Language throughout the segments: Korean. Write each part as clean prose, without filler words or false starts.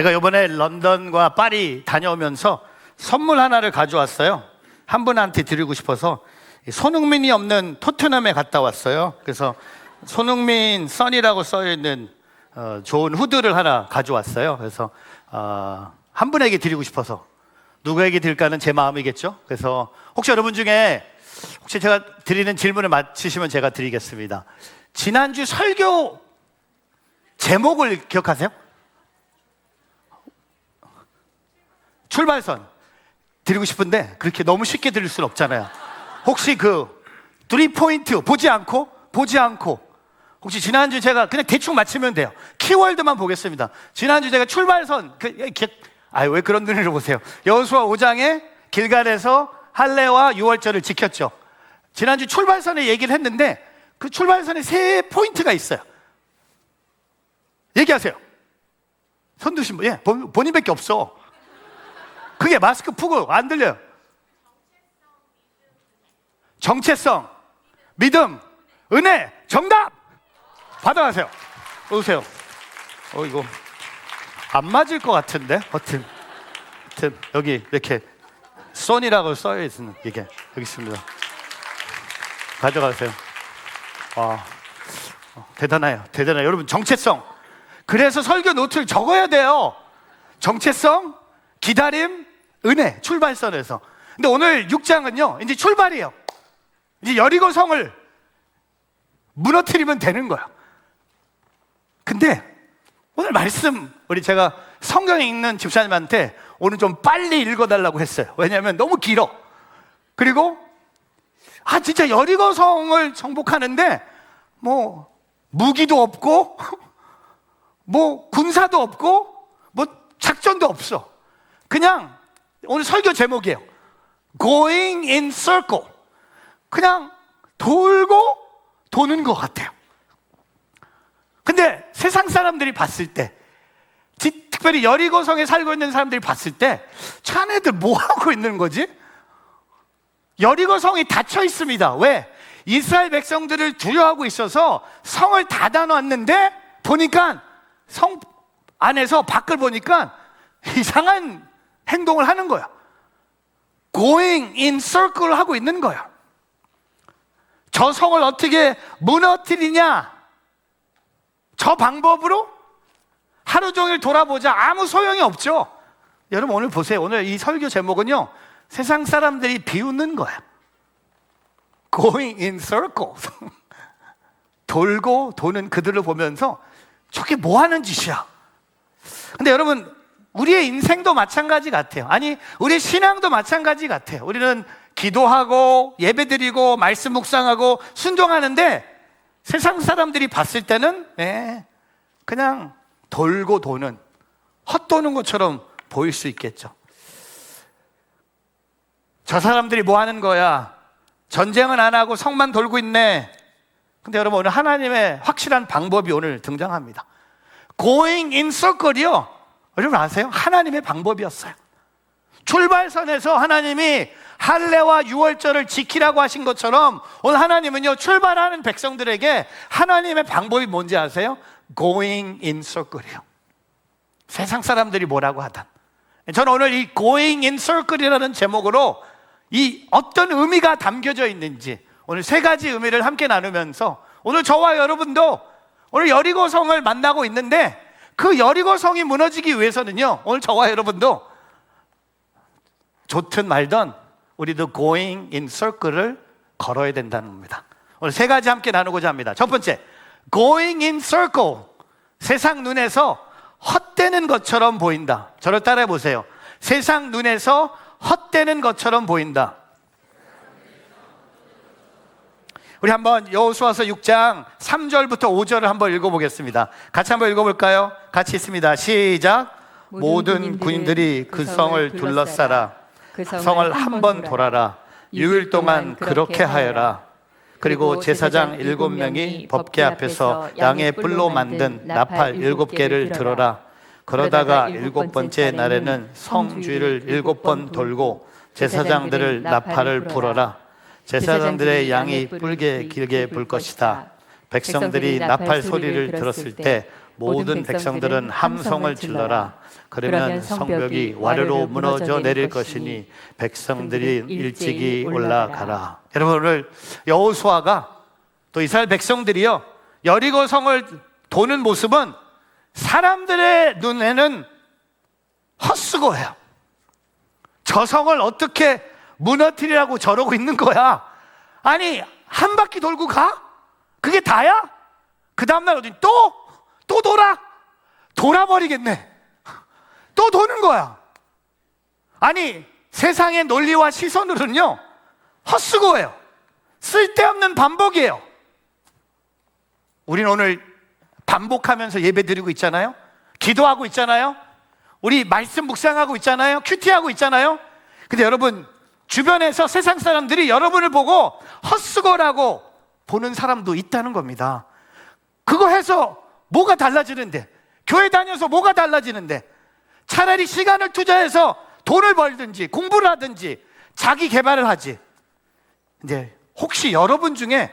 제가 이번에 런던과 파리 다녀오면서 선물 하나를 가져왔어요. 한 분한테 드리고 싶어서 손흥민이 없는 토트넘에 갔다 왔어요. 그래서 손흥민 선이라고 써있는 좋은 후드를 하나 가져왔어요. 그래서 한 분에게 드리고 싶어서, 누구에게 드릴까는 제 마음이겠죠. 그래서 혹시 여러분 중에 혹시 제가 드리는 질문을 맞히시면 제가 드리겠습니다. 지난주 설교 제목을 기억하세요? 출발선 드리고 싶은데 그렇게 너무 쉽게 드릴 수는 없잖아요. 혹시 그 3포인트 보지 않고 혹시 지난주 제가 그냥 대충 맞히면 돼요. 키워드만 보겠습니다. 지난주 제가 출발선 왜 그런 눈으로 보세요. 여호수아 5장에 길갈에서 할례와 유월절을 지켰죠. 지난주 출발선에 얘기를 했는데 그 출발선에 3포인트가 있어요. 얘기하세요. 손 드신 분, 본인밖에 없어. 그게 마스크 푸고 안 들려요. 정체성, 믿음, 은혜, 정답! 받아가세요. 오세요. 이거 안 맞을 것 같은데? 하여튼 여기 이렇게 son이라고 써있는 이게 여기 있습니다. 가져가세요. 대단해요. 여러분, 정체성. 그래서 설교 노트를 적어야 돼요. 정체성, 기다림, 은혜, 출발선에서. 근데 오늘 6장은요 이제 출발이에요. 이제 여리고성을 무너뜨리면 되는 거예요. 근데 오늘 말씀, 제가 성경 읽는 집사님한테 오늘 좀 빨리 읽어달라고 했어요. 왜냐하면 너무 길어. 그리고 진짜 여리고성을 정복하는데 뭐 무기도 없고 뭐 군사도 없고 뭐 작전도 없어. 그냥 오늘 설교 제목이에요. Going in circle. 그냥 돌고 도는 것 같아요. 근데 세상 사람들이 봤을 때, 특별히 여리고성에 살고 있는 사람들이 봤을 때, 자네들 뭐 하고 있는 거지? 여리고성이 닫혀 있습니다. 왜? 이스라엘 백성들을 두려워하고 있어서 성을 닫아놨는데 보니까 성 안에서 밖을 보니까 이상한 행동을 하는 거야. Going in circle 하고 있는 거야. 저 성을 어떻게 무너뜨리냐? 저 방법으로 하루 종일 돌아보자. 아무 소용이 없죠. 여러분 오늘 보세요. 오늘 이 설교 제목은요, 세상 사람들이 비웃는 거야. Going in circle. 돌고 도는 그들을 보면서 저게 뭐 하는 짓이야? 근데 여러분, 우리의 인생도 마찬가지 같아요. 아니, 우리의 신앙도 마찬가지 같아요. 우리는 기도하고 예배드리고 말씀 묵상하고 순종하는데 세상 사람들이 봤을 때는 그냥 돌고 도는, 헛도는 것처럼 보일 수 있겠죠. 저 사람들이 뭐 하는 거야? 전쟁은 안 하고 성만 돌고 있네. 근데 여러분, 오늘 하나님의 확실한 방법이 오늘 등장합니다. Going in circle이요, 여러분 아세요? 하나님의 방법이었어요. 출발선에서 하나님이 할례와 유월절을 지키라고 하신 것처럼 오늘 하나님은요, 출발하는 백성들에게 하나님의 방법이 뭔지 아세요? Going in circle이요. 세상 사람들이 뭐라고 하든. 저는 오늘 이 Going in circle이라는 제목으로 이 어떤 의미가 담겨져 있는지 오늘 3가지 의미를 함께 나누면서, 오늘 저와 여러분도 오늘 여리고성을 만나고 있는데 그 여리고성이 무너지기 위해서는요, 오늘 저와 여러분도 좋든 말든 우리도 going in circle을 걸어야 된다는 겁니다. 오늘 3가지 함께 나누고자 합니다. 첫 번째, going in circle. 세상 눈에서 헛되는 것처럼 보인다. 저를 따라해 보세요. 세상 눈에서 헛되는 것처럼 보인다. 우리 한번 여호수아서 6장 3절부터 5절을 한번 읽어보겠습니다. 같이 한번 읽어볼까요? 같이 있습니다. 시작. 모든 군인들이 그 성을 둘러싸라. 그 성을 한 번 돌아라. 6일 동안 그렇게 하여라. 그리고 제사장 7명이 법궤 앞에서 양의 뿔로 만든 나팔 7개를 들어라. 그러다가 7번째 날에는 성 주위를 7번 돌고 제사장들을 나팔을 불어라. 제사장들의 양이 뿔게 길게 불 것이다. 백성들이 나팔 소리를 들었을 때 모든 백성들은 함성을 질러라. 그러면 성벽이 와르르 무너져 내릴 것이니 백성들이 일찍이 올라가라. 여러분, 오늘 여호수아가 또 이스라엘 백성들이요 여리고 성을 도는 모습은 사람들의 눈에는 헛수고예요. 저 성을 어떻게 무너뜨리라고 저러고 있는 거야? 아니, 한 바퀴 돌고 가? 그게 다야? 그 다음날 어디 또 돌아버리겠네. 또 도는 거야. 아니, 세상의 논리와 시선으로는요 헛수고예요. 쓸데없는 반복이에요. 우리는 오늘 반복하면서 예배 드리고 있잖아요. 기도하고 있잖아요. 우리 말씀 묵상하고 있잖아요. 큐티하고 있잖아요. 근데 여러분, 주변에서 세상 사람들이 여러분을 보고 헛수고라고 보는 사람도 있다는 겁니다. 그거 해서 뭐가 달라지는데? 교회 다녀서 뭐가 달라지는데? 차라리 시간을 투자해서 돈을 벌든지 공부를 하든지 자기 개발을 하지. 근데 혹시 여러분 중에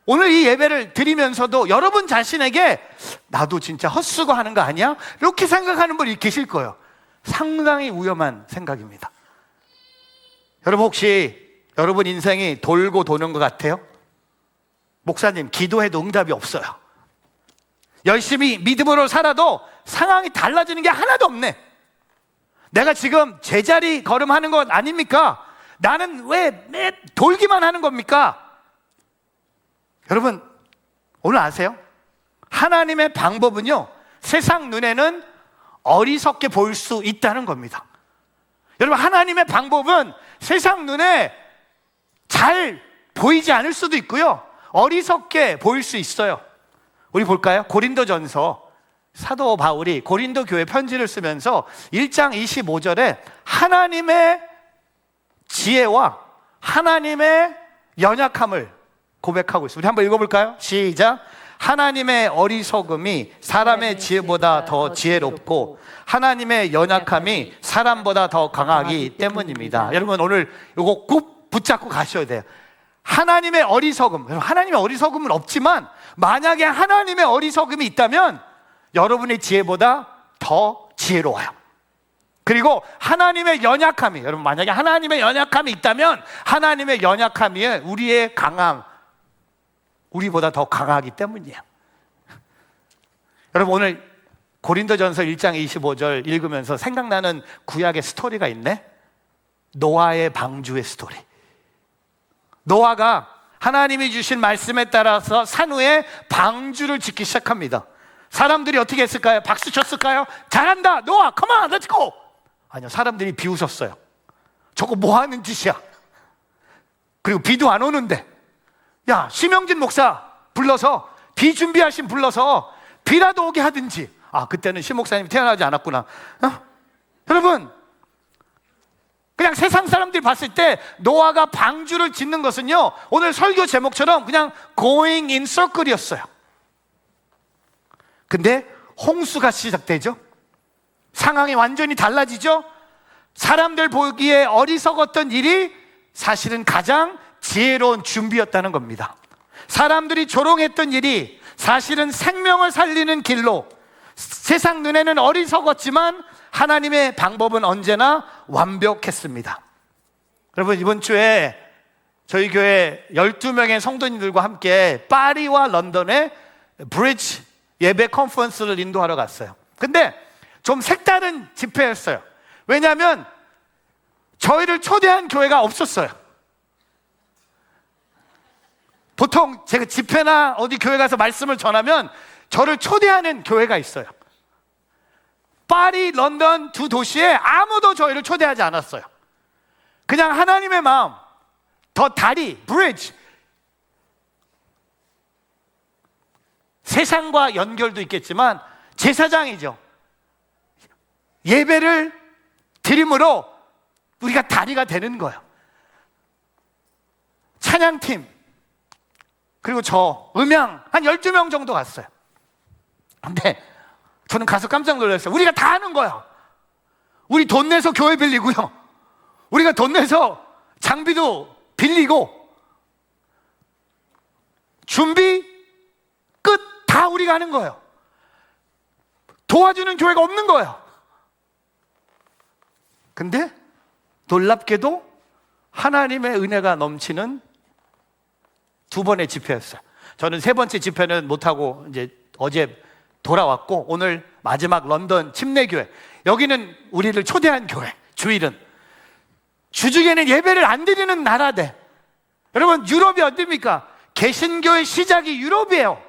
오늘 이 예배를 드리면서도 여러분 자신에게 나도 진짜 헛수고 하는 거 아니야? 이렇게 생각하는 분이 계실 거예요. 상당히 위험한 생각입니다. 여러분, 혹시 여러분 인생이 돌고 도는 것 같아요? 목사님, 기도해도 응답이 없어요. 열심히 믿음으로 살아도 상황이 달라지는 게 하나도 없네. 내가 지금 제자리 걸음하는 것 아닙니까? 나는 왜 돌기만 하는 겁니까? 여러분, 오늘 아세요? 하나님의 방법은요 세상 눈에는 어리석게 보일 수 있다는 겁니다. 여러분, 하나님의 방법은 세상 눈에 잘 보이지 않을 수도 있고요 어리석게 보일 수 있어요. 우리 볼까요? 고린도전서, 사도 바울이 고린도 교회 편지를 쓰면서 1장 25절에 하나님의 지혜와 하나님의 연약함을 고백하고 있습니다. 우리 한번 읽어볼까요? 시작. 하나님의 어리석음이 사람의 지혜보다 더 지혜롭고 하나님의 연약함이 사람보다 더 강하기 때문입니다. 여러분, 오늘 이거 꼭 붙잡고 가셔야 돼요. 하나님의 어리석음, 하나님의 어리석음은 없지만 만약에 하나님의 어리석음이 있다면 여러분의 지혜보다 더 지혜로워요. 그리고 하나님의 연약함이, 여러분 만약에 하나님의 연약함이 있다면 하나님의 연약함이 우리의 강함, 우리보다 더 강하기 때문이에요. 여러분, 오늘 고린도전서 1장 25절 읽으면서 생각나는 구약의 스토리가 있네. 노아의 방주의 스토리. 노아가 하나님이 주신 말씀에 따라서 산후에 방주를 짓기 시작합니다. 사람들이 어떻게 했을까요? 박수 쳤을까요? 잘한다 노아, 컴온 렛츠고. 아니요, 사람들이 비웃었어요. 저거 뭐 하는 짓이야? 그리고 비도 안 오는데, 야, 심영진 목사 불러서, 비 준비하신 불러서 비라도 오게 하든지. 아, 그때는 심 목사님이 태어나지 않았구나. 여러분, 그냥 세상 사람들이 봤을 때 노아가 방주를 짓는 것은요 오늘 설교 제목처럼 그냥 going in circle이었어요. 근데 홍수가 시작되죠. 상황이 완전히 달라지죠. 사람들 보기에 어리석었던 일이 사실은 가장 지혜로운 준비였다는 겁니다. 사람들이 조롱했던 일이 사실은 생명을 살리는 길로, 세상 눈에는 어리석었지만 하나님의 방법은 언제나 완벽했습니다. 여러분, 이번 주에 저희 교회 12명의 성도님들과 함께 파리와 런던에 브리지 예배 컨퍼런스를 인도하러 갔어요. 근데 좀 색다른 집회였어요. 왜냐하면 저희를 초대한 교회가 없었어요. 보통 제가 집회나 어디 교회 가서 말씀을 전하면 저를 초대하는 교회가 있어요. 파리, 런던 두 도시에 아무도 저희를 초대하지 않았어요. 그냥 하나님의 마음, 더 다리, 브리지, 세상과 연결도 있겠지만 제사장이죠. 예배를 드림으로 우리가 다리가 되는 거예요. 찬양팀, 그리고 저 음향 한 12명 정도 갔어요. 근데 저는 가서 깜짝 놀랐어요. 우리가 다 하는 거야. 우리 돈 내서 교회 빌리고요, 우리가 돈 내서 장비도 빌리고, 준비 끝 다 우리가 하는 거예요. 도와주는 교회가 없는 거예요. 근데 놀랍게도 하나님의 은혜가 넘치는 두 번의 집회였어요. 저는 세 번째 집회는 못하고 이제 어제 돌아왔고, 오늘 마지막 런던 침례교회, 여기는 우리를 초대한 교회. 주일은 주중에는 예배를 안 드리는 나라대. 여러분, 유럽이 어딥니까? 개신교의 시작이 유럽이에요.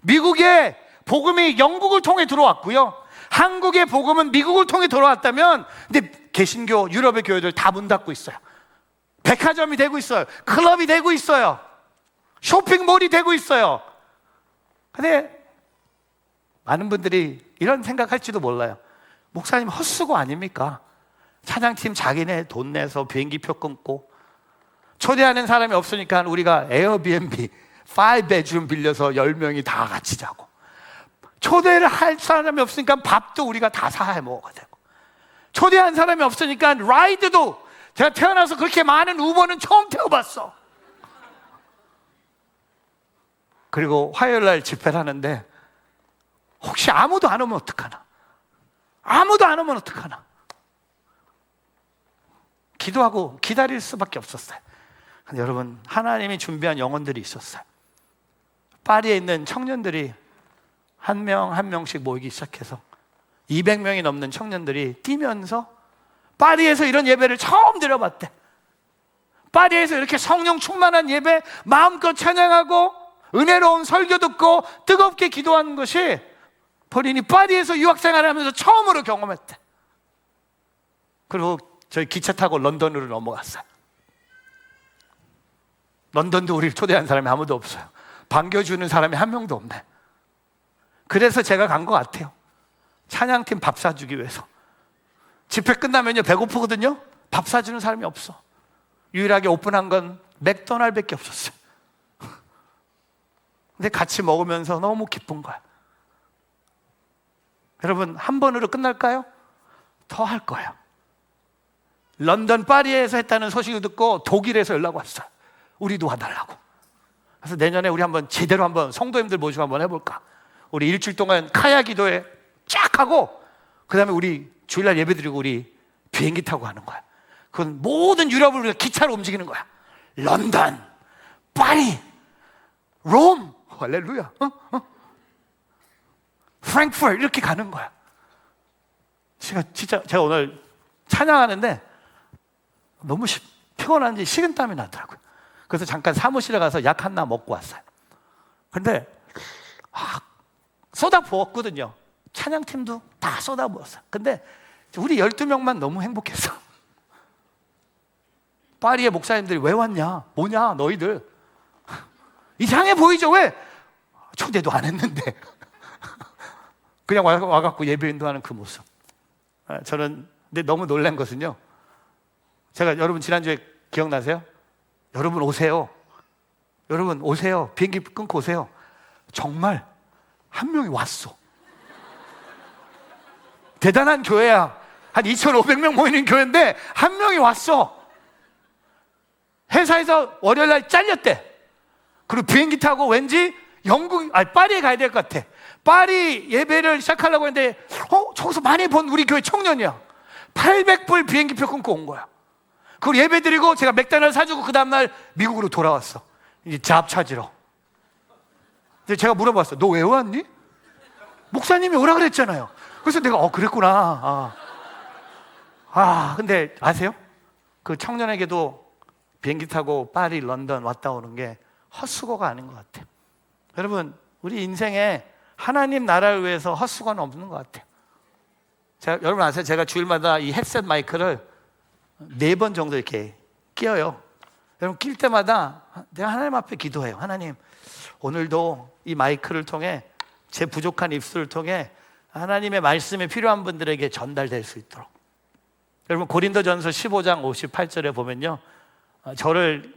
미국의 복음이 영국을 통해 들어왔고요, 한국의 복음은 미국을 통해 들어왔다면, 근데 개신교 유럽의 교회들 다 문 닫고 있어요. 백화점이 되고 있어요. 클럽이 되고 있어요. 쇼핑몰이 되고 있어요. 근데 많은 분들이 이런 생각할지도 몰라요. 목사님 헛수고 아닙니까? 찬양팀 자기네 돈 내서 비행기표 끊고, 초대하는 사람이 없으니까 우리가 에어비앤비 5bedroom 빌려서 10명이 다 같이 자고, 초대를 할 사람이 없으니까 밥도 우리가 다 사 먹어야 되고, 초대한 사람이 없으니까 라이드도, 제가 태어나서 그렇게 많은 우버는 처음 태워봤어. 그리고 화요일날 집회를 하는데 혹시 아무도 안 오면 어떡하나? 아무도 안 오면 어떡하나? 기도하고 기다릴 수밖에 없었어요. 근데 여러분, 하나님이 준비한 영혼들이 있었어요. 파리에 있는 청년들이 한 명 한 명씩 모이기 시작해서 200명이 넘는 청년들이 뛰면서 파리에서 이런 예배를 처음 드려봤대. 파리에서 이렇게 성령 충만한 예배, 마음껏 찬양하고 은혜로운 설교 듣고 뜨겁게 기도하는 것이 본인이 파리에서 유학생활을 하면서 처음으로 경험했대. 그리고 저희 기차 타고 런던으로 넘어갔어요. 런던도 우리를 초대한 사람이 아무도 없어요. 반겨주는 사람이 한 명도 없네. 그래서 제가 간 것 같아요. 찬양팀 밥 사주기 위해서. 집회 끝나면요, 배고프거든요. 밥 사주는 사람이 없어. 유일하게 오픈한 건 맥도날드밖에 없었어요. 근데 같이 먹으면서 너무 기쁜 거야. 여러분, 한 번으로 끝날까요? 더 할 거예요. 런던 파리에서 했다는 소식을 듣고 독일에서 연락 왔어요. 우리도 와달라고. 그래서 내년에 우리 한번 제대로 한번 성도님들 모시고 한번 해볼까? 우리 일주일 동안 카야 기도회 쫙 하고, 그 다음에 우리 주일날 예배 드리고 우리 비행기 타고 가는 거야. 그건 모든 유럽을 우리가 기차로 움직이는 거야. 런던, 파리, 롬, 할렐루야, 프랑크푸르트, 이렇게 가는 거야. 제가 오늘 찬양하는데 너무 피곤한지 식은땀이 나더라고요. 그래서 잠깐 사무실에 가서 약 하나 먹고 왔어요. 근데 쏟아 부었거든요. 찬양팀도 다 쏟아 부었어요. 근데 우리 12명만 너무 행복했어. 파리의 목사님들이 왜 왔냐? 뭐냐 너희들? 이상해 보이죠? 왜? 초대도 안 했는데 그냥 와갖고 예배 인도하는 그 모습. 저는 근데 너무 놀란 것은요, 제가 여러분 지난주에 기억나세요? 여러분 오세요. 여러분 오세요. 비행기 끊고 오세요. 정말 한 명이 왔어. 대단한 교회야. 한 2,500명 모이는 교회인데 한 명이 왔어. 회사에서 월요일날 잘렸대. 그리고 비행기 타고 왠지 파리에 가야 될 것 같아. 파리 예배를 시작하려고 했는데 저기서 많이 본 우리 교회 청년이야. 800불 비행기표 끊고 온 거야. 그걸 예배 드리고 제가 맥다날 사주고 그 다음날 미국으로 돌아왔어. 이제 잡 찾으러. 근데 제가 물어봤어. 너 왜 왔니? 목사님이 오라 그랬잖아요. 그래서 내가 그랬구나. 근데 아세요? 그 청년에게도 비행기 타고 파리, 런던 왔다 오는 게 헛수고가 아닌 것 같아요. 여러분, 우리 인생에 하나님 나라를 위해서 헛수고는 없는 것 같아요. 여러분 아세요? 제가 주일마다 이 헤드셋 마이크를 4번 정도 이렇게 끼워요. 여러분 낄 때마다 내가 하나님 앞에 기도해요. 하나님, 오늘도 이 마이크를 통해 제 부족한 입술을 통해 하나님의 말씀이 필요한 분들에게 전달될 수 있도록. 여러분 고린도전서 15장 58절에 보면요, 저를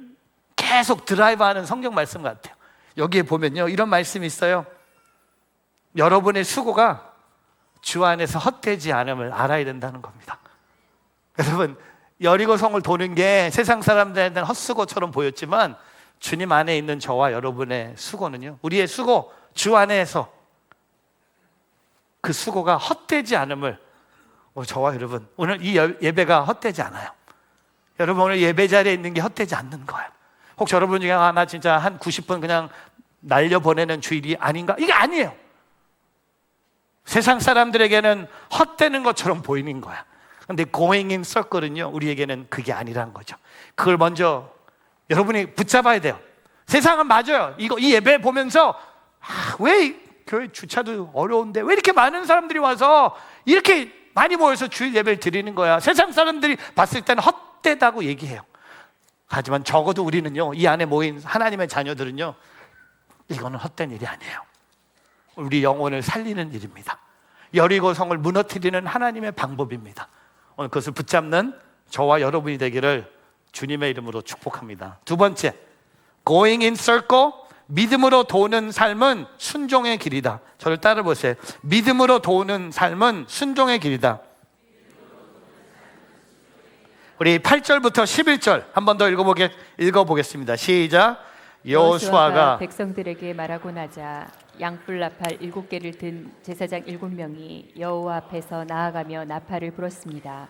계속 드라이브하는 성경 말씀 같아요. 여기에 보면요, 이런 말씀이 있어요. 여러분의 수고가 주 안에서 헛되지 않음을 알아야 된다는 겁니다. 여러분, 여리고성을 도는 게 세상 사람들한테는 헛수고처럼 보였지만 주님 안에 있는 저와 여러분의 수고는요, 우리의 수고 주 안에서 그 수고가 헛되지 않음을 저와 여러분, 오늘 이 예배가 헛되지 않아요. 여러분 오늘 예배 자리에 있는 게 헛되지 않는 거예요. 혹시 여러분 중에 나 진짜 한 90분 그냥 날려보내는 주일이 아닌가? 이게 아니에요. 세상 사람들에게는 헛되는 것처럼 보이는 거야. 근데 going in circle은요, 우리에게는 그게 아니라는 거죠. 그걸 먼저 여러분이 붙잡아야 돼요. 세상은 맞아요. 이 예배 보면서 왜 교회 주차도 어려운데 왜 이렇게 많은 사람들이 와서 이렇게 많이 모여서 주일 예배를 드리는 거야. 세상 사람들이 봤을 때는 헛되다고 얘기해요. 하지만 적어도 우리는요, 이 안에 모인 하나님의 자녀들은요, 이거는 헛된 일이 아니에요. 우리 영혼을 살리는 일입니다. 여리고 성을 무너뜨리는 하나님의 방법입니다. 오늘 그것을 붙잡는 저와 여러분이 되기를 주님의 이름으로 축복합니다. 두 번째, going in circle, 믿음으로 도는 삶은 순종의 길이다. 저를 따라 보세요. 믿음으로 도는 삶은 순종의 길이다. 우리 8절부터 11절 한 번 더 읽어보겠습니다. 시작. 여호수아가 백성들에게 말하고 나자 양뿔 나팔 7개를 든 제사장 7명이 여호와 앞에서 나아가며 나팔을 불었습니다.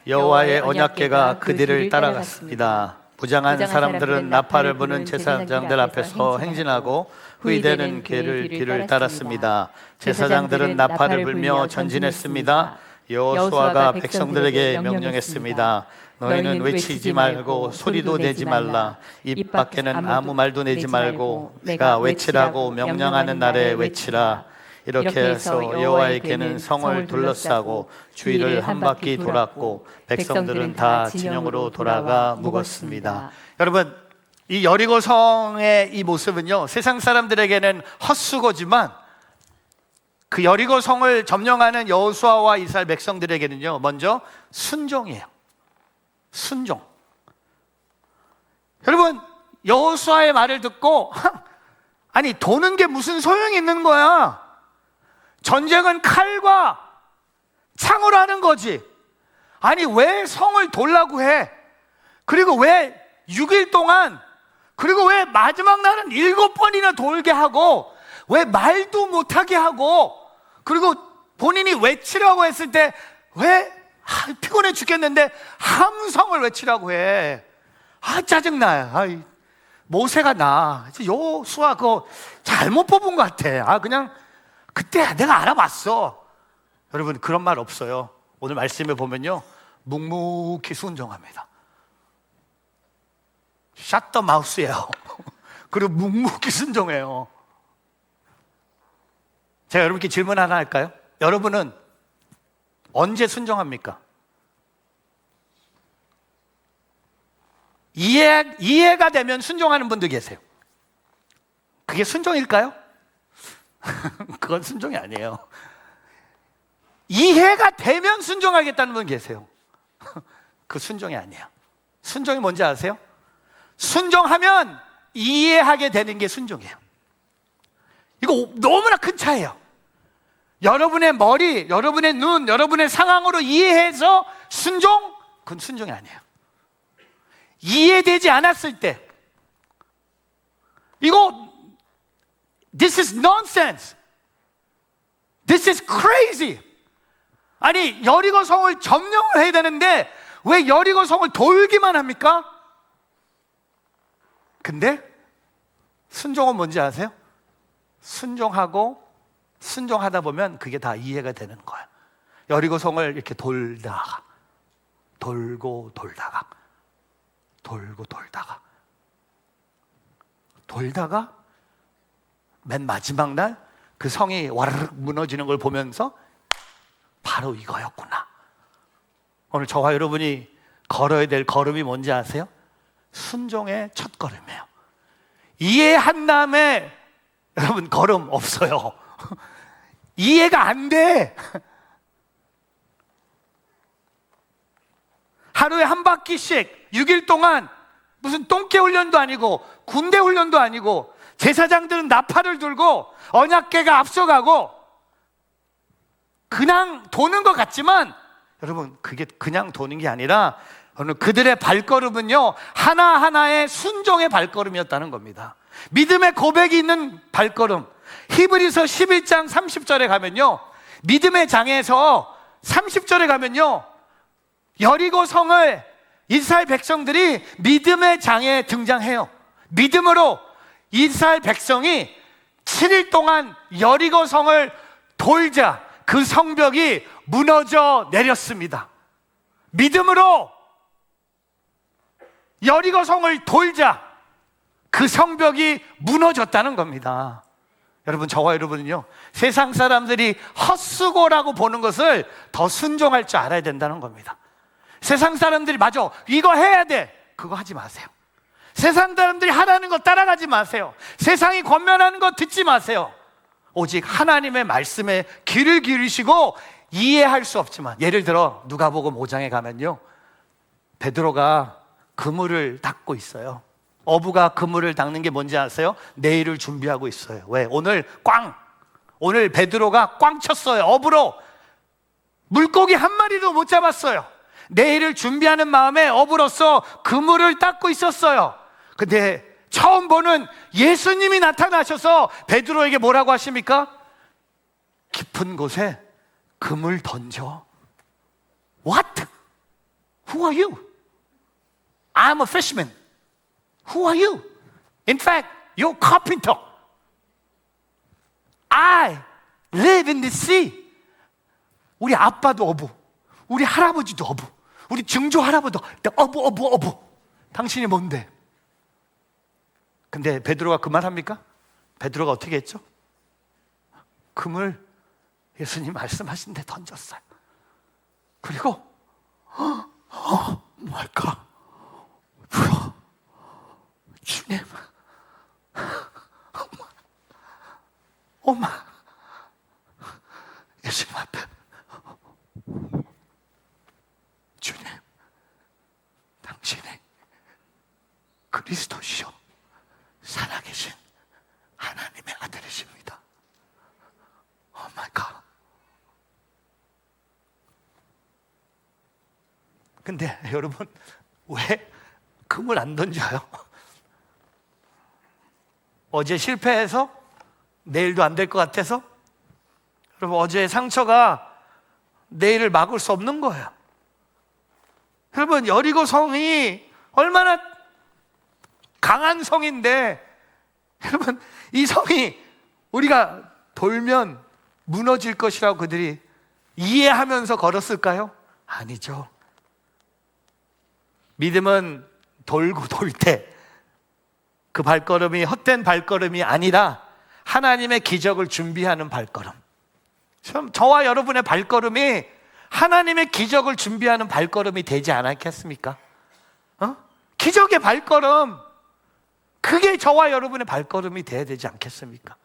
여호와의 언약궤가 그들을 따라갔습니다. 부장한 사람들은 나팔을 부는 제사장들 앞에서 행진하고 후이되는 궤를 뒤를 따랐습니다. 제사장들은 나팔을 불며 전진했습니다. 여호수아가 백성들에게 명령했습니다. 너희는 외치지 말고 소리도 내지 말라. 입 밖에는 아무 말도 내지 말고 내가 외치라고 명령하는 날에 외치라. 이렇게 해서 여호와에게는 성을 둘러싸고 주위를 한 바퀴 돌았고 백성들은 다 진영으로 돌아가 묵었습니다. 여러분, 이 여리고 성의 이 모습은요, 세상 사람들에게는 헛수고지만 그 여리고 성을 점령하는 여호수아와 이스라엘 백성들에게는요, 먼저 순종이에요. 순종. 여러분, 여호수아의 말을 듣고 아니 도는 게 무슨 소용이 있는 거야? 전쟁은 칼과 창으로 하는 거지. 아니 왜 성을 돌라고 해? 그리고 왜 6일 동안, 그리고 왜 마지막 날은 7번이나 돌게 하고, 왜 말도 못하게 하고, 그리고 본인이 외치라고 했을 때 왜 피곤해 죽겠는데 함성을 외치라고 해. 짜증나. 모세가 여호수아 그거 잘못 뽑은 것 같아. 그냥 그때 내가 알아봤어. 여러분, 그런 말 없어요. 오늘 말씀에 보면요, 묵묵히 순종합니다. Shut the mouth예요. 그리고 묵묵히 순종해요. 제가 여러분께 질문 하나 할까요? 여러분은 언제 순종합니까? 이해가 되면 순종하는 분도 계세요. 그게 순종일까요? 그건 순종이 아니에요. 이해가 되면 순종하겠다는 분 계세요. 그 순종이 아니에요. 순종이 뭔지 아세요? 순종하면 이해하게 되는 게 순종이에요. 이거 너무나 큰 차이예요. 여러분의 머리, 여러분의 눈, 여러분의 상황으로 이해해서 순종? 그건 순종이 아니에요. 이해되지 않았을 때 이거 This is nonsense. This is crazy. 아니 여리고 성을 점령을 해야 되는데 왜 여리고 성을 돌기만 합니까? 근데 순종은 뭔지 아세요? 순종하다 보면 그게 다 이해가 되는 거야. 여리고 성을 이렇게 돌다가 돌고 돌다가 맨 마지막 날 그 성이 와르르 무너지는 걸 보면서 바로 이거였구나. 오늘 저와 여러분이 걸어야 될 걸음이 뭔지 아세요? 순종의 첫 걸음이에요. 이해한 다음에 여러분 걸음 없어요. 이해가 안 돼. 하루에 한 바퀴씩 6일 동안 무슨 똥개 훈련도 아니고 군대 훈련도 아니고 제사장들은 나팔을 들고 언약궤가 앞서가고 그냥 도는 것 같지만 여러분 그게 그냥 도는 게 아니라 오늘 그들의 발걸음은요 하나하나의 순종의 발걸음이었다는 겁니다. 믿음의 고백이 있는 발걸음, 히브리서 11장 30절에 가면요, 믿음의 장에서 30절에 가면요, 여리고 성을 이스라엘 백성들이 믿음의 장에 등장해요. 믿음으로 이스라엘 백성이 7일 동안 여리고 성을 돌자 그 성벽이 무너져 내렸습니다. 믿음으로 여리고 성을 돌자 그 성벽이 무너졌다는 겁니다. 여러분, 저와 여러분은요, 세상 사람들이 헛수고라고 보는 것을 더 순종할 줄 알아야 된다는 겁니다. 세상 사람들이 맞아, 이거 해야 돼, 그거 하지 마세요. 세상 사람들이 하라는 거 따라가지 마세요. 세상이 권면하는 거 듣지 마세요. 오직 하나님의 말씀에 귀를 기울이시고, 이해할 수 없지만, 예를 들어 누가복음 5장에 가면요, 베드로가 그물을 닦고 있어요. 어부가 그물을 닦는 게 뭔지 아세요? 내일을 준비하고 있어요. 왜? 오늘 베드로가 꽝 쳤어요. 어부로 물고기 한 마리도 못 잡았어요. 내일을 준비하는 마음에 어부로서 그물을 닦고 있었어요. 근데 처음 보는 예수님이 나타나셔서 베드로에게 뭐라고 하십니까? 깊은 곳에 그물 던져. What? Who are you? I'm a fisherman. Who are you? In fact, you're a carpenter. I live in the sea. 우리 아빠도 어부, 우리 할아버지도 어부, 우리 증조 할아버지도 어부. 당신이 뭔데? 근데 베드로가 그 말 합니까? 베드로가 어떻게 했죠? 그물 예수님 말씀하신 데 던졌어요. 그리고 뭘까? 주님, 엄마, 예수님 앞에, 주님, 당신이 그리스도시요 살아계신 하나님의 아들이십니다. 오 마이 갓. 근데 여러분, 왜 그물 안 던져요? 어제 실패해서 내일도 안 될 것 같아서? 여러분, 어제의 상처가 내일을 막을 수 없는 거예요. 여러분, 여리고 성이 얼마나 강한 성인데, 여러분, 이 성이 우리가 돌면 무너질 것이라고 그들이 이해하면서 걸었을까요? 아니죠. 믿음은 돌고 돌 때 그 발걸음이 헛된 발걸음이 아니라 하나님의 기적을 준비하는 발걸음. 저와 여러분의 발걸음이 하나님의 기적을 준비하는 발걸음이 되지 않았겠습니까? 기적의 발걸음, 그게 저와 여러분의 발걸음이 돼야 되지 않겠습니까?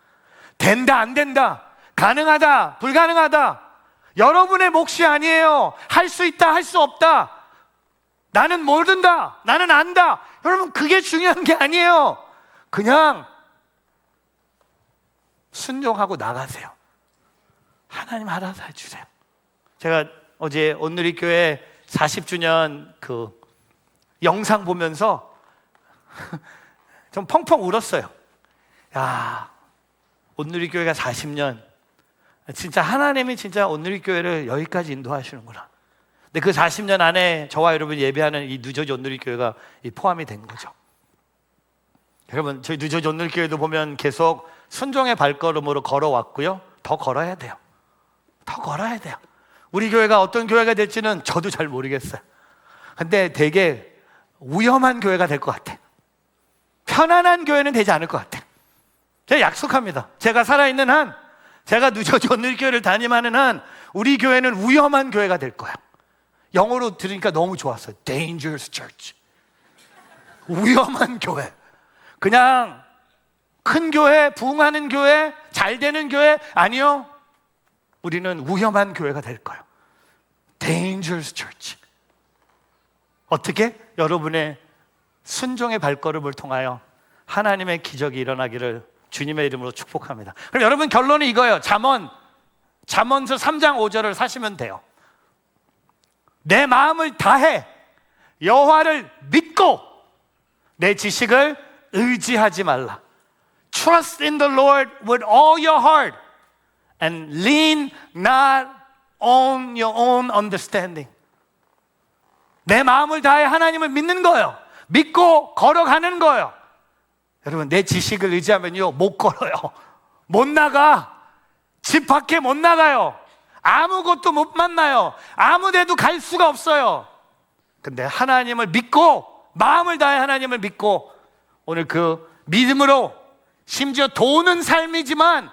된다, 안 된다, 가능하다, 불가능하다, 여러분의 몫이 아니에요. 할 수 있다, 할 수 없다, 나는 모른다, 나는 안다, 여러분, 그게 중요한 게 아니에요. 그냥 순종하고 나가세요. 하나님 알아서 해주세요. 제가 어제 온누리교회 40주년 그 영상 보면서 좀 펑펑 울었어요. 야, 온누리교회가 40년, 진짜 하나님이 진짜 온누리교회를 여기까지 인도하시는구나. 근데 그 40년 안에 저와 여러분이 예배하는 이 누저지 온누리교회가 포함이 된 거죠. 여러분, 저희 누저지 온누리교회도 보면 계속 순종의 발걸음으로 걸어왔고요. 더 걸어야 돼요. 더 걸어야 돼요. 우리 교회가 어떤 교회가 될지는 저도 잘 모르겠어요. 근데 되게 위험한 교회가 될 것 같아. 편안한 교회는 되지 않을 것 같아. 제가 약속합니다. 제가 살아있는 한, 제가 누저지 온누리교회를 담임하는 한, 우리 교회는 위험한 교회가 될 거야. 영어로 들으니까 너무 좋았어요. Dangerous Church. 위험한 교회. 그냥 큰 교회, 부흥하는 교회, 잘 되는 교회, 아니요. 우리는 위험한 교회가 될 거예요. Dangerous Church. 어떻게? 여러분의 순종의 발걸음을 통하여 하나님의 기적이 일어나기를 주님의 이름으로 축복합니다. 그럼 여러분, 결론은 이거예요. 잠언서 3장 5절을 사시면 돼요. 내 마음을 다해 여호와를 믿고 내 지식을 의지하지 말라. Trust in the Lord with all your heart and lean not on your own understanding. 내 마음을 다해 하나님을 믿는 거예요. 믿고 걸어가는 거예요. 여러분, 내 지식을 의지하면요 못 걸어요. 못 나가. 집 밖에 못 나가요. 아무것도 못 만나요. 아무 데도 갈 수가 없어요. 근데 하나님을 믿고, 마음을 다해 하나님을 믿고, 오늘 그 믿음으로 심지어 도는 삶이지만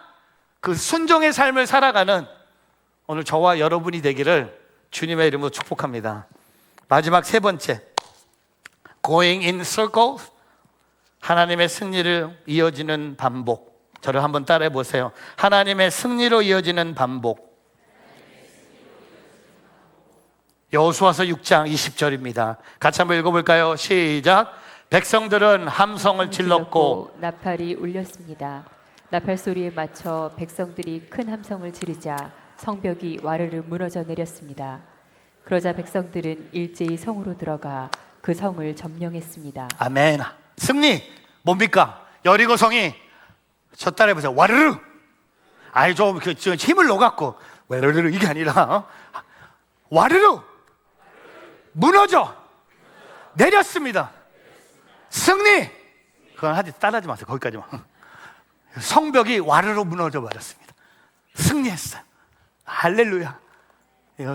그 순종의 삶을 살아가는 오늘 저와 여러분이 되기를 주님의 이름으로 축복합니다. 마지막 세 번째, Going in circles, 하나님의 승리를 이어지는 반복. 저를 한번 따라해 보세요. 하나님의 승리로 이어지는 반복. 여호수아서 6장 20절입니다. 같이 한번 읽어볼까요? 시작. 백성들은 함성을 질렀고 나팔이 울렸습니다. 나팔 소리에 맞춰 백성들이 큰 함성을 지르자 성벽이 와르르 무너져 내렸습니다. 그러자 백성들은 일제히 성으로 들어가 그 성을 점령했습니다. 아멘. 승리 뭡니까? 여리고 성이, 저 따라해 보세요. 와르르. 아이 좀 힘을 놓갖고 와르르 이게 아니라 와르르 무너져 내렸습니다. 승리. 그건 하지 따라하지 마세요. 거기까지만. 성벽이 와르르 무너져 버렸습니다. 승리했어요. 할렐루야.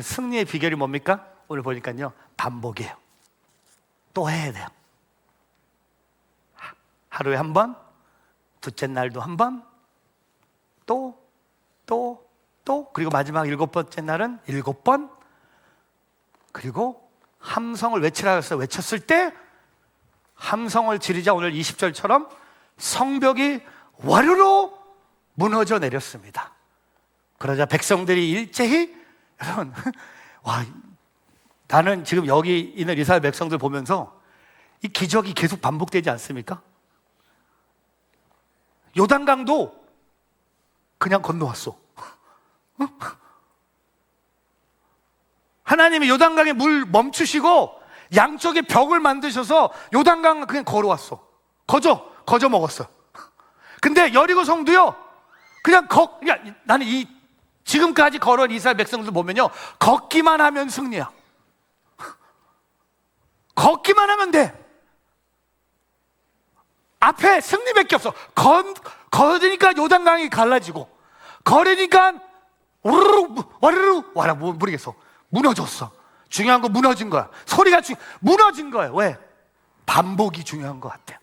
승리의 비결이 뭡니까? 오늘 보니까요 반복이에요. 또 해야 돼요. 하루에 한 번, 둘째 날도 한 번, 또, 그리고 마지막 7번째 날은 7번, 그리고 함성을 외치라 해서 외쳤을 때 함성을 지르자 오늘 20절처럼 성벽이 와르르 무너져 내렸습니다. 그러자 백성들이 일제히, 여러분, 와, 나는 지금 여기 있는 이스라엘 백성들 보면서 이 기적이 계속 반복되지 않습니까? 요단강도 그냥 건너왔어. 하나님이 요단강에 물 멈추시고 양쪽에 벽을 만드셔서 요단강 그냥 걸어왔어. 거저 먹었어. 근데 여리고 성도요, 그냥 나는 이 지금까지 걸어온 이스라엘 백성들 보면요, 걷기만 하면 승리야. 걷기만 하면 돼. 앞에 승리밖에 없어. 걸으니까 요단강이 갈라지고, 걸으니까 와르르 모르겠어. 무너졌어. 중요한 거 무너진 거야. 소리가 무너진 거예요. 왜? 반복이 중요한 것 같아요.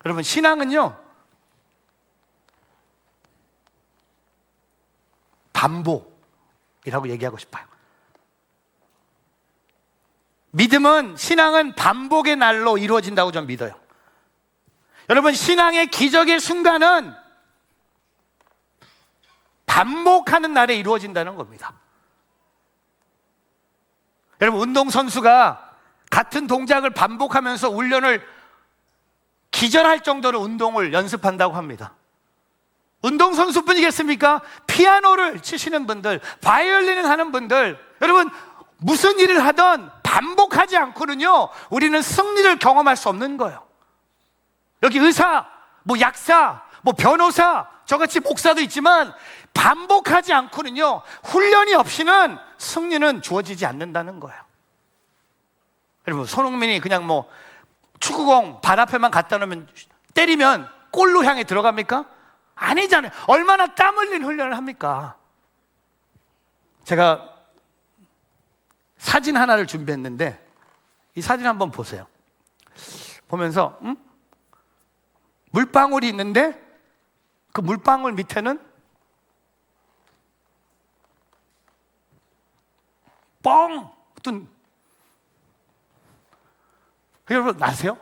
여러분, 신앙은요 반복이라고 얘기하고 싶어요. 믿음은, 신앙은 반복의 날로 이루어진다고 저는 믿어요. 여러분, 신앙의 기적의 순간은 반복하는 날에 이루어진다는 겁니다. 여러분, 운동선수가 같은 동작을 반복하면서 훈련을 기절할 정도로 운동을 연습한다고 합니다. 운동선수뿐이겠습니까? 피아노를 치시는 분들, 바이올린을 하는 분들, 여러분, 무슨 일을 하든 반복하지 않고는요 우리는 승리를 경험할 수 없는 거예요. 여기 의사, 약사, 변호사, 저같이 목사도 있지만 반복하지 않고는요 훈련이 없이는 승리는 주어지지 않는다는 거예요. 여러분, 손흥민이 그냥 축구공 발 앞에만 갖다 놓으면, 때리면 골로 향해 들어갑니까? 아니잖아요. 얼마나 땀 흘린 훈련을 합니까? 제가 사진 하나를 준비했는데 이 사진 한번 보세요. 보면서 물방울이 있는데 그 물방울 밑에는 뻥 뜬, 여러분 아세요?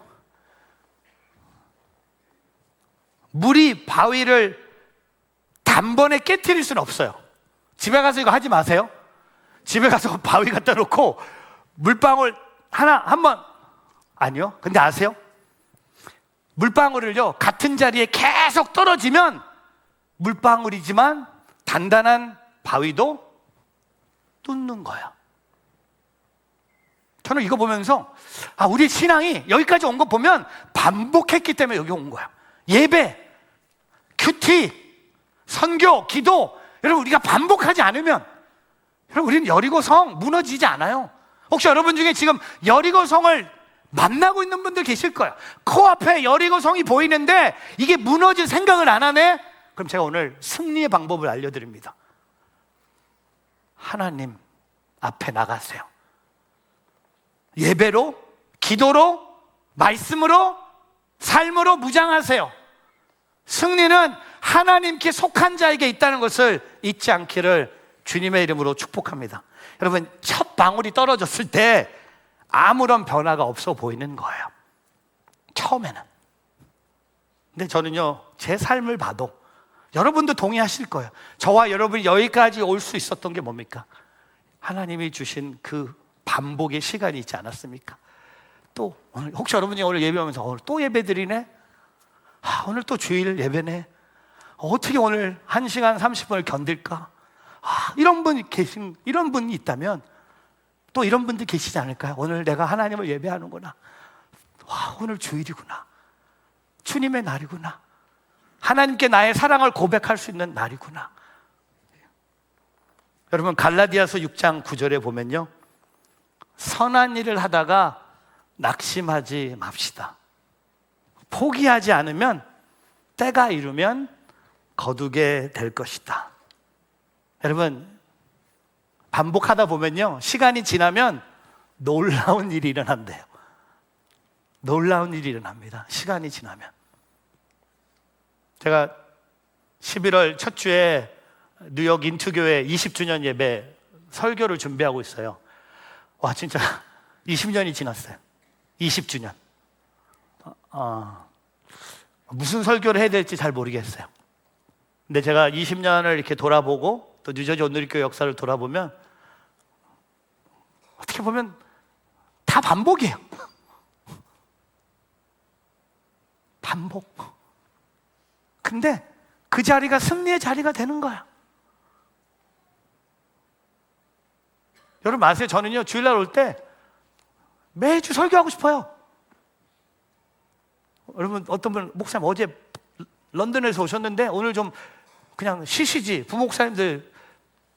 물이 바위를 단번에 깨트릴 수는 없어요. 집에 가서 이거 하지 마세요. 집에 가서 바위 갖다 놓고 물방울 한번, 아니요. 근데 아세요? 물방울을요 같은 자리에 계속 떨어지면 물방울이지만 단단한 바위도 뚫는 거야. 저는 이거 보면서 우리 신앙이 여기까지 온 거 보면 반복했기 때문에 여기 온 거야. 예배, 큐티, 선교, 기도, 여러분 우리가 반복하지 않으면 여러분 우리는 여리고성 무너지지 않아요. 혹시 여러분 중에 지금 여리고성을 만나고 있는 분들 계실 거예요. 코앞에 여리고성이 보이는데 이게 무너질 생각을 안 하네? 그럼 제가 오늘 승리의 방법을 알려드립니다. 하나님 앞에 나가세요. 예배로, 기도로, 말씀으로, 삶으로 무장하세요. 승리는 하나님께 속한 자에게 있다는 것을 잊지 않기를 주님의 이름으로 축복합니다. 여러분, 첫 방울이 떨어졌을 때 아무런 변화가 없어 보이는 거예요. 처음에는. 근데 저는요, 제 삶을 봐도 여러분도 동의하실 거예요. 저와 여러분이 여기까지 올 수 있었던 게 뭡니까? 하나님이 주신 그 반복의 시간이 있지 않았습니까? 또 오늘 혹시 여러분이 오늘 예배하면서 오늘 또 예배 드리네? 오늘 또 주일 예배네? 어떻게 오늘 1시간 30분을 견딜까? 이런 분이 있다면 또 이런 분들 계시지 않을까요? 오늘 내가 하나님을 예배하는구나. 오늘 주일이구나. 주님의 날이구나. 하나님께 나의 사랑을 고백할 수 있는 날이구나. 여러분, 갈라디아서 6장 9절에 보면요, 선한 일을 하다가 낙심하지 맙시다. 포기하지 않으면 때가 이르면 거두게 될 것이다. 여러분, 반복하다 보면요, 시간이 지나면 놀라운 일이 일어난대요. 놀라운 일이 일어납니다. 시간이 지나면. 제가 11월 첫 주에 뉴욕 인투교회 20주년 예배 설교를 준비하고 있어요. 와, 진짜 20년이 지났어요. 20주년. 무슨 설교를 해야 될지 잘 모르겠어요. 근데 제가 20년을 이렇게 돌아보고 또 뉴저지 온누리교회 역사를 돌아보면 어떻게 보면 다 반복이에요. 반복. 근데 그 자리가 승리의 자리가 되는 거야. 여러분 아세요? 저는요, 주일날 올 때 매주 설교하고 싶어요. 여러분, 어떤 분, 목사님 어제 런던에서 오셨는데 오늘 좀 그냥 쉬시지, 부목사님들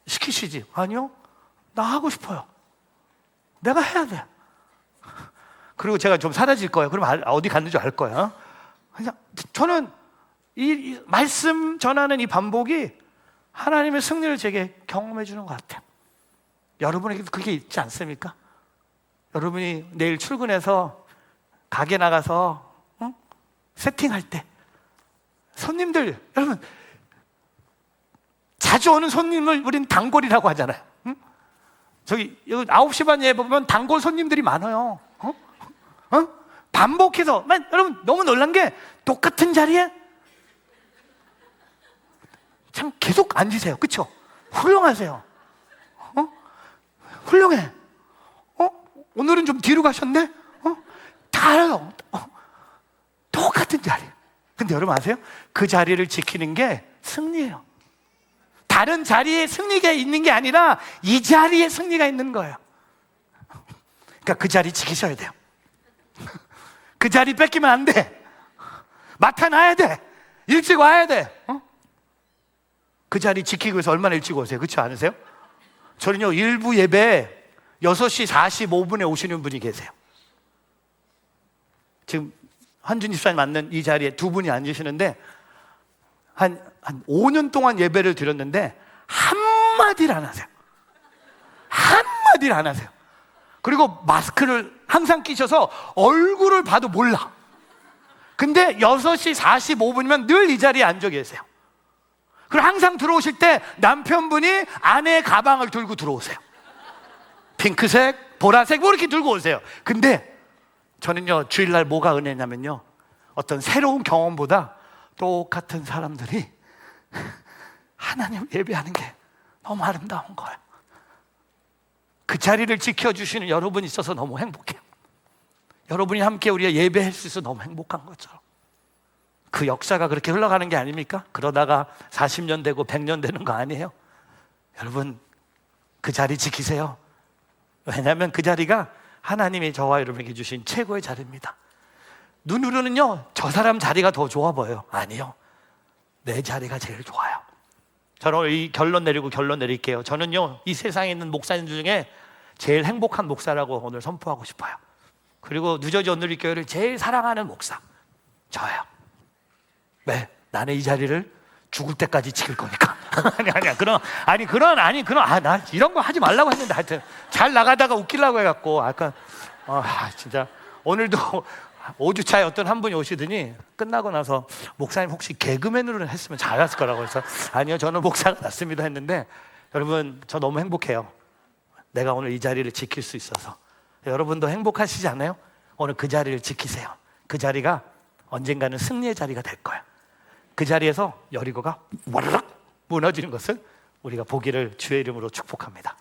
시키시지. 아니요, 나 하고 싶어요. 내가 해야 돼. 그리고 제가 좀 사라질 거예요. 그럼 어디 갔는지 알 거야. 그냥 저는 이 말씀 전하는 이 반복이 하나님의 승리를 제게 경험해 주는 것 같아요. 여러분에게도 그게 있지 않습니까? 여러분이 내일 출근해서 가게 나가서 세팅할 때 손님들, 여러분 자주 오는 손님을 우리는 단골이라고 하잖아요. 저기 9시 반 예배 보면 단골 손님들이 많아요. 반복해서 여러분 너무 놀란 게 똑같은 자리에 참 계속 앉으세요. 그렇죠? 훌륭하세요. 훌륭해. 오늘은 좀 뒤로 가셨네? 다 알아요. 똑같은 자리. 근데 여러분 아세요? 그 자리를 지키는 게 승리예요. 다른 자리에 승리가 있는 게 아니라 이 자리에 승리가 있는 거예요. 그러니까 그 자리 지키셔야 돼요. 그 자리 뺏기면 안 돼. 맡아놔야 돼. 일찍 와야 돼. 그 자리 지키기 위해서 얼마나 일찍 오세요? 그렇지 않으세요? 저는요, 일부 예배 6시 45분에 오시는 분이 계세요. 지금 한준 집사님 맞는 이 자리에 두 분이 앉으시는데 한 5년 동안 예배를 드렸는데 한마디를 안 하세요. 한마디를 안 하세요. 그리고 마스크를 항상 끼셔서 얼굴을 봐도 몰라. 근데 6시 45분이면 늘 이 자리에 앉아 계세요. 그리고 항상 들어오실 때 남편분이 아내의 가방을 들고 들어오세요. 핑크색, 보라색 뭐 이렇게 들고 오세요. 근데 저는요, 주일날 뭐가 은혜냐면요, 어떤 새로운 경험보다 똑같은 사람들이 하나님 예배하는 게 너무 아름다운 거예요. 그 자리를 지켜주시는 여러분이 있어서 너무 행복해요. 여러분이 함께 우리가 예배할 수 있어서 너무 행복한 것처럼. 그 역사가 그렇게 흘러가는 게 아닙니까? 그러다가 40년 되고 100년 되는 거 아니에요? 여러분 그 자리 지키세요. 왜냐하면 그 자리가 하나님이 저와 여러분에게 주신 최고의 자리입니다. 눈으로는요 저 사람 자리가 더 좋아 보여요. 아니요, 내 자리가 제일 좋아요. 저는 오늘 이 결론 내릴게요. 저는요 이 세상에 있는 목사님들 중에 제일 행복한 목사라고 오늘 선포하고 싶어요. 그리고 뉴저지 온누리 교회를 제일 사랑하는 목사 저예요. 왜? 나는 이 자리를 죽을 때까지 지킬 거니까. 나 이런 거 하지 말라고 했는데 하여튼 잘 나가다가 웃기려고 해갖고 진짜 오늘도 5주차에 어떤 한 분이 오시더니 끝나고 나서 목사님 혹시 개그맨으로 했으면 잘했을 거라고 해서 아니요, 저는 목사가 낫습니다 했는데, 여러분 저 너무 행복해요. 내가 오늘 이 자리를 지킬 수 있어서. 여러분도 행복하시지 않아요? 오늘 그 자리를 지키세요. 그 자리가 언젠가는 승리의 자리가 될 거예요. 그 자리에서 여리고가 와르륵 무너지는 것을 우리가 보기를 주의 이름으로 축복합니다.